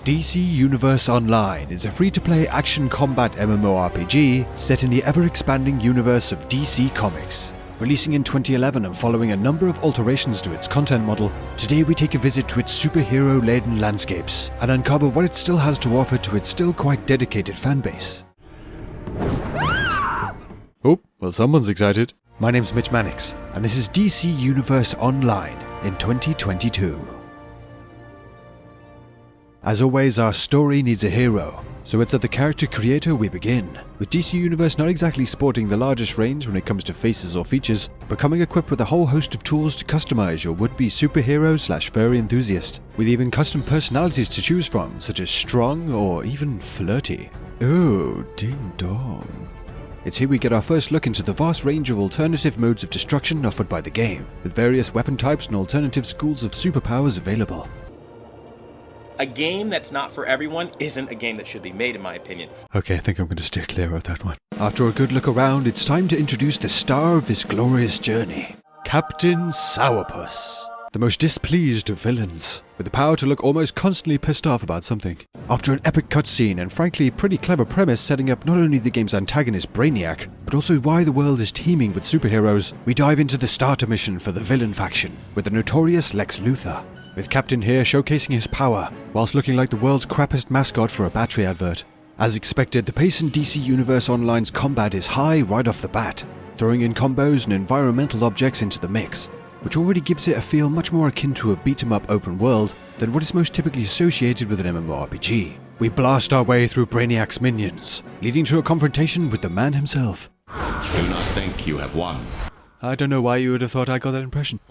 DC Universe Online is a free-to-play action combat MMORPG set in the ever-expanding universe of DC Comics. Releasing in 2011 and following a number of alterations to its content model, today we take a visit to its superhero-laden landscapes and uncover what it still has to offer to its still quite dedicated fanbase. Oh, well, someone's excited. My name's Mitch Mannix, and this is DC Universe Online in 2022. As always, our story needs a hero, so it's at the character creator we begin, with DC Universe not exactly sporting the largest range when it comes to faces or features, but coming equipped with a whole host of tools to customize your would-be superhero/furry enthusiast, with even custom personalities to choose from, such as strong or even flirty. Oh, ding dong. It's here we get our first look into the vast range of alternative modes of destruction offered by the game, with various weapon types and alternative schools of superpowers available. A game that's not for everyone isn't a game that should be made, in my opinion. Okay, I think I'm going to steer clear of that one. After a good look around, it's time to introduce the star of this glorious journey, Captain Sourpuss, the most displeased of villains, with the power to look almost constantly pissed off about something. After an epic cutscene and frankly pretty clever premise setting up not only the game's antagonist Brainiac, but also why the world is teeming with superheroes, we dive into the starter mission for the villain faction, with the notorious Lex Luthor, with Captain here showcasing his power, whilst looking like the world's crappiest mascot for a battery advert. As expected, the pace in DC Universe Online's combat is high right off the bat, throwing in combos and environmental objects into the mix, which already gives it a feel much more akin to a beat-em-up open world than what is most typically associated with an MMORPG. We blast our way through Brainiac's minions, leading to a confrontation with the man himself. Do not think you have won. I don't know why you would have thought I got that impression.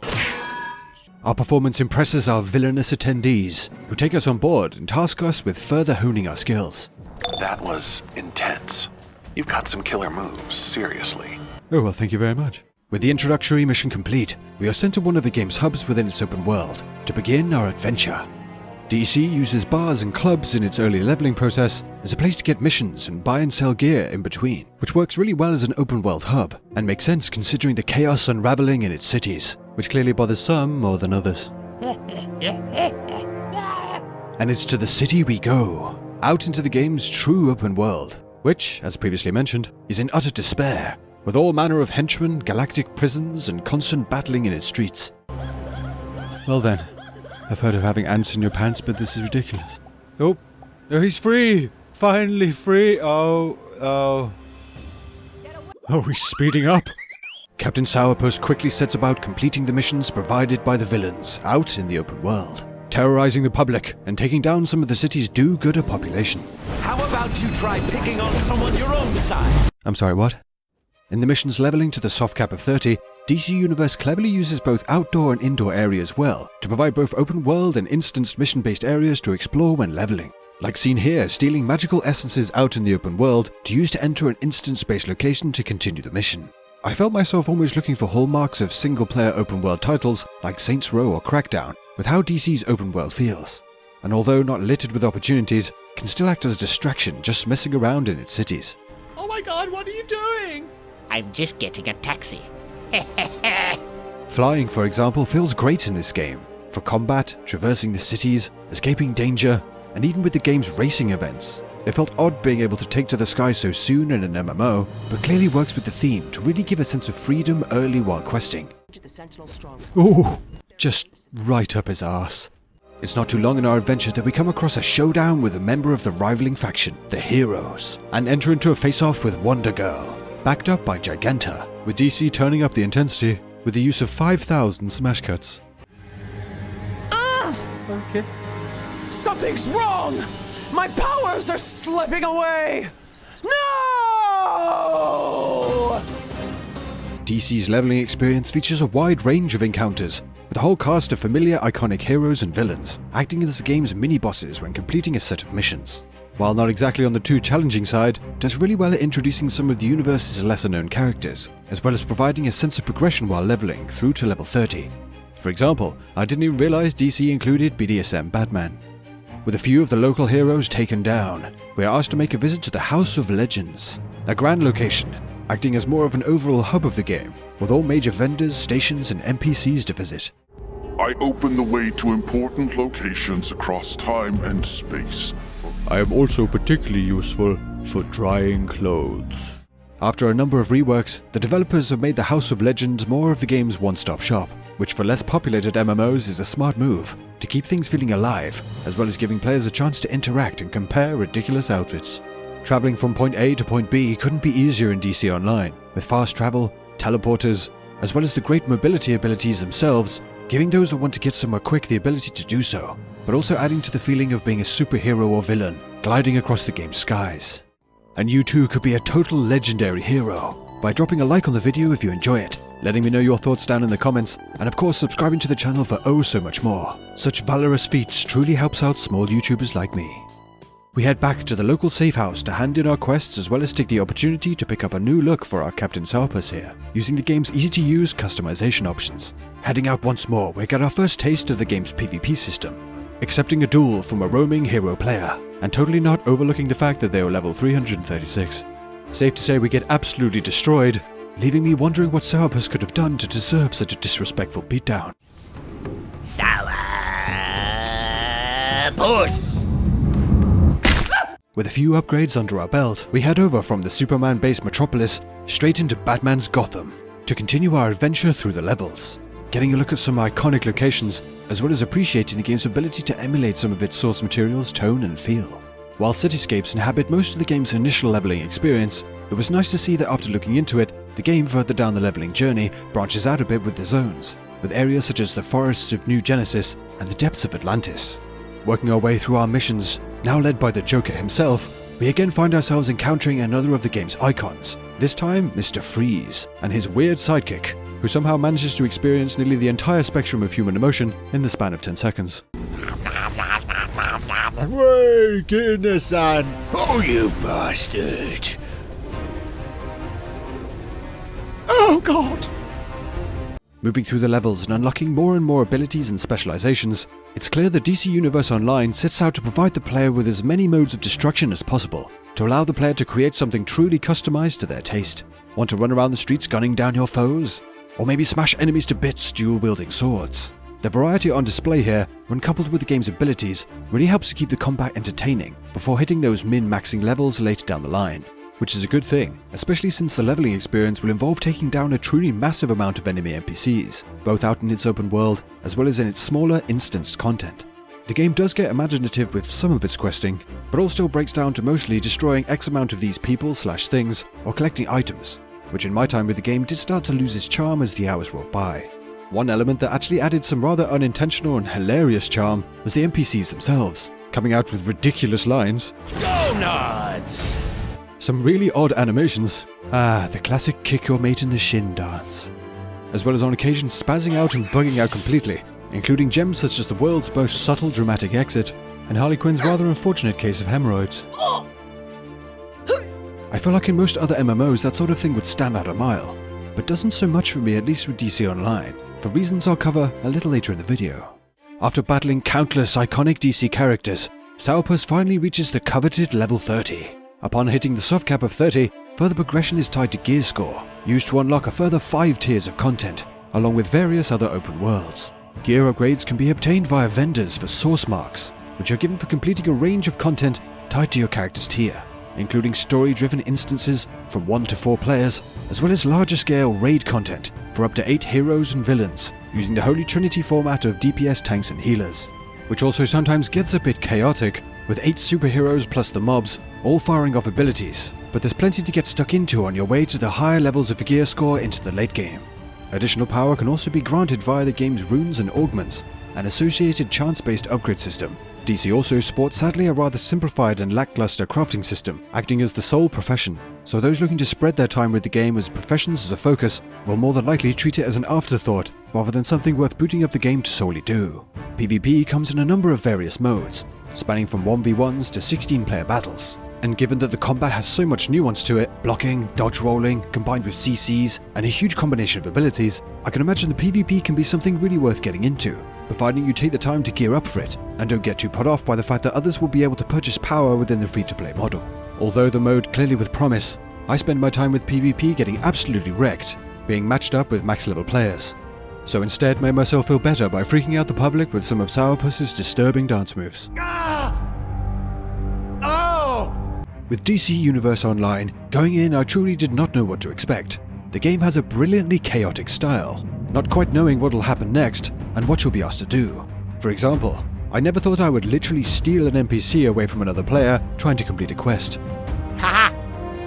Our performance impresses our villainous attendees, who take us on board and task us with further honing our skills. That was intense. You've got some killer moves, seriously. Oh well, thank you very much. With the introductory mission complete, we are sent to one of the game's hubs within its open world to begin our adventure. DC uses bars and clubs in its early leveling process as a place to get missions and buy and sell gear in between, which works really well as an open world hub, and makes sense considering the chaos unraveling in its cities, which clearly bothers some more than others. And it's to the city we go, out into the game's true open world, which, as previously mentioned, is in utter despair, with all manner of henchmen, galactic prisons, and constant battling in its streets. Well then, I've heard of having ants in your pants, but this is ridiculous. Oh, he's free! Finally free! Oh, he's speeding up! Captain Sourpuss quickly sets about completing the missions provided by the villains out in the open world, terrorizing the public and taking down some of the city's do-gooder population. How about you try picking on someone your own size? I'm sorry, what? In the missions leveling to the soft cap of 30, DC Universe cleverly uses both outdoor and indoor areas well to provide both open world and instanced mission-based areas to explore when leveling. Like seen here, stealing magical essences out in the open world to use to enter an instance-based location to continue the mission. I felt myself almost looking for hallmarks of single-player open-world titles like Saints Row or Crackdown, with how DC's open world feels, and although not littered with opportunities, can still act as a distraction just messing around in its cities. Oh my god, what are you doing? I'm just getting a taxi. Flying, for example, feels great in this game, for combat, traversing the cities, escaping danger, and even with the game's racing events. It felt odd being able to take to the sky so soon in an MMO, but clearly works with the theme to really give a sense of freedom early while questing. Ooh, just right up his arse. It's not too long in our adventure that we come across a showdown with a member of the rivaling faction, the Heroes, and enter into a face-off with Wonder Girl, backed up by Giganta, with DC turning up the intensity with the use of 5,000 smash cuts. Okay. Something's wrong! My powers are slipping away! No! DC's leveling experience features a wide range of encounters, with a whole cast of familiar iconic heroes and villains, acting as the game's mini-bosses when completing a set of missions. While not exactly on the too challenging side, does really well at introducing some of the universe's lesser-known characters, as well as providing a sense of progression while leveling through to level 30. For example, I didn't even realize DC included BDSM Batman. With a few of the local heroes taken down, we are asked to make a visit to the House of Legends, a grand location, acting as more of an overall hub of the game, with all major vendors, stations, and NPCs to visit. I open the way to important locations across time and space. I am also particularly useful for drying clothes. After a number of reworks, the developers have made the House of Legends more of the game's one-stop shop, which for less populated MMOs is a smart move to keep things feeling alive, as well as giving players a chance to interact and compare ridiculous outfits. Traveling from point A to point B couldn't be easier in DC Online, with fast travel, teleporters, as well as the great mobility abilities themselves, giving those that want to get somewhere quick the ability to do so, but also adding to the feeling of being a superhero or villain, gliding across the game's skies. And you too could be a total legendary hero by dropping a like on the video if you enjoy it, letting me know your thoughts down in the comments, and of course subscribing to the channel for oh so much more. Such valorous feats truly helps out small YouTubers like me. We head back to the local safe house to hand in our quests, as well as take the opportunity to pick up a new look for our Captain Sourpuss here, using the game's easy-to-use customization options. Heading out once more, we get our first taste of the game's PvP system, accepting a duel from a roaming hero player, and totally not overlooking the fact that they are level 336. Safe to say we get absolutely destroyed, leaving me wondering what Sourpuss could have done to deserve such a disrespectful beatdown. Sourpuss! With a few upgrades under our belt, we head over from the Superman-based Metropolis straight into Batman's Gotham to continue our adventure through the levels, getting a look at some iconic locations, as well as appreciating the game's ability to emulate some of its source material's tone and feel. While cityscapes inhabit most of the game's initial leveling experience, it was nice to see that after looking into it, the game further down the leveling journey branches out a bit with the zones, with areas such as the forests of New Genesis and the depths of Atlantis. Working our way through our missions, now led by the Joker himself, we again find ourselves encountering another of the game's icons, this time Mr. Freeze, and his weird sidekick, who somehow manages to experience nearly the entire spectrum of human emotion in the span of 10 seconds. Hey, get in there, son! Oh, you bastard! Oh, God! Moving through the levels and unlocking more and more abilities and specializations, it's clear that DC Universe Online sets out to provide the player with as many modes of destruction as possible, to allow the player to create something truly customized to their taste. Want to run around the streets gunning down your foes? Or maybe smash enemies to bits dual-wielding swords? The variety on display here, when coupled with the game's abilities, really helps to keep the combat entertaining before hitting those min-maxing levels later down the line. Which is a good thing, especially since the leveling experience will involve taking down a truly massive amount of enemy NPCs, both out in its open world as well as in its smaller instanced content. The game does get imaginative with some of its questing, but all still breaks down to mostly destroying X amount of these people/things or collecting items, which in my time with the game did start to lose its charm as the hours rolled by. One element that actually added some rather unintentional and hilarious charm was the NPCs themselves, coming out with ridiculous lines. Go nuts! Some really odd animations, the classic kick your mate in the shin dance, as well as on occasion spazzing out and bugging out completely, including gems such as the world's most subtle dramatic exit, and Harley Quinn's rather unfortunate case of hemorrhoids. I feel like in most other MMOs that sort of thing would stand out a mile, but doesn't so much for me, at least with DC Online, for reasons I'll cover a little later in the video. After battling countless iconic DC characters, Sourpuss finally reaches the coveted level 30. Upon hitting the soft cap of 30, further progression is tied to gear score, used to unlock a further 5 tiers of content, along with various other open worlds. Gear upgrades can be obtained via vendors for source marks, which are given for completing a range of content tied to your character's tier, including story-driven instances from 1 to 4 players, as well as larger-scale raid content for up to 8 heroes and villains, using the Holy Trinity format of DPS, tanks and healers, which also sometimes gets a bit chaotic, with 8 superheroes plus the mobs, all firing off abilities, but there's plenty to get stuck into on your way to the higher levels of gear score into the late game. Additional power can also be granted via the game's runes and augments, an associated chance-based upgrade system. DC also sports sadly a rather simplified and lackluster crafting system, acting as the sole profession, so those looking to spread their time with the game as professions as a focus will more than likely treat it as an afterthought, rather than something worth booting up the game to solely do. PvP comes in a number of various modes, spanning from 1v1s to 16-player battles, and given that the combat has so much nuance to it, blocking, dodge rolling, combined with CCs, and a huge combination of abilities, I can imagine the PvP can be something really worth getting into, providing you take the time to gear up for it, and don't get too put off by the fact that others will be able to purchase power within the free-to-play model. Although the mode clearly with promise, I spend my time with PvP getting absolutely wrecked, being matched up with max level players. so instead made myself feel better by freaking out the public with some of Sourpuss's disturbing dance moves. With DC Universe Online, going in I truly did not know what to expect. The game has a brilliantly chaotic style, not quite knowing what will happen next and what you'll be asked to do. For example, I never thought I would literally steal an NPC away from another player trying to complete a quest. Haha!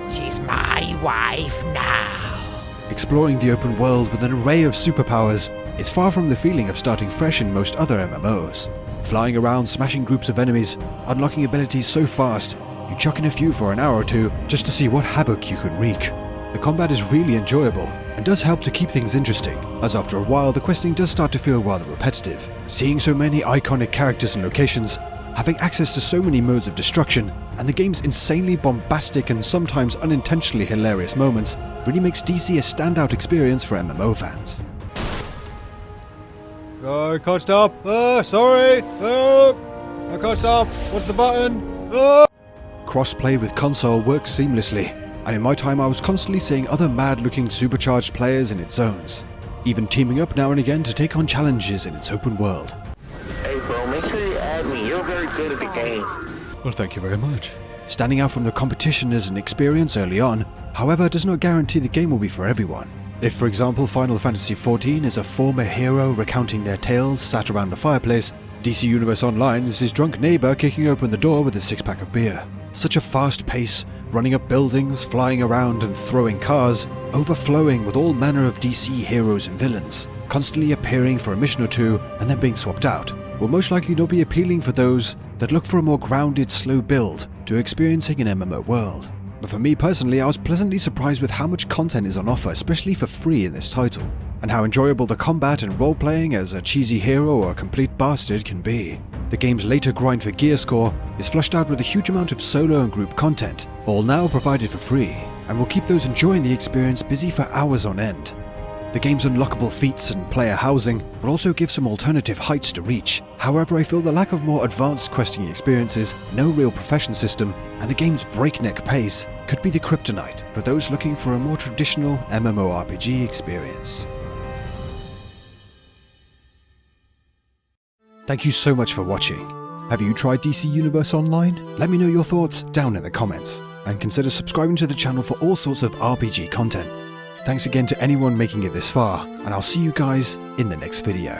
She's my wife now. Exploring the open world with an array of superpowers is far from the feeling of starting fresh in most other MMOs. Flying around smashing groups of enemies, unlocking abilities so fast, you chuck in a few for an hour or two just to see what havoc you can wreak. The combat is really enjoyable and does help to keep things interesting, as after a while the questing does start to feel rather repetitive. Seeing so many iconic characters and locations, having access to so many modes of destruction, and the game's insanely bombastic and sometimes unintentionally hilarious moments really makes DC a standout experience for MMO fans. I can't stop. Sorry. I can't stop. What's the button? Crossplay with console works seamlessly, and in my time I was constantly seeing other mad-looking supercharged players in its zones, even teaming up now and again to take on challenges in its open world. Hey bro, make sure you add me. You're very good at the game. Well, thank you very much. Standing out from the competition as an experience early on, however, does not guarantee the game will be for everyone. If, for example, Final Fantasy XIV is a former hero recounting their tales sat around a fireplace, DC Universe Online is his drunk neighbor kicking open the door with a six-pack of beer. Such a fast pace, running up buildings, flying around and throwing cars, overflowing with all manner of DC heroes and villains, constantly appearing for a mission or two and then being swapped out, will most likely not be appealing for those that look for a more grounded, slow build to experiencing an MMO world. But for me personally, I was pleasantly surprised with how much content is on offer, especially for free in this title, and how enjoyable the combat and role-playing as a cheesy hero or a complete bastard can be. The game's later grind for gear score is flushed out with a huge amount of solo and group content, all now provided for free, and will keep those enjoying the experience busy for hours on end. The game's unlockable feats and player housing will also give some alternative heights to reach. However, I feel the lack of more advanced questing experiences, no real profession system, and the game's breakneck pace could be the kryptonite for those looking for a more traditional MMORPG experience. Thank you so much for watching. Have you tried DC Universe Online? Let me know your thoughts down in the comments, and consider subscribing to the channel for all sorts of RPG content. Thanks again to anyone making it this far, and I'll see you guys in the next video.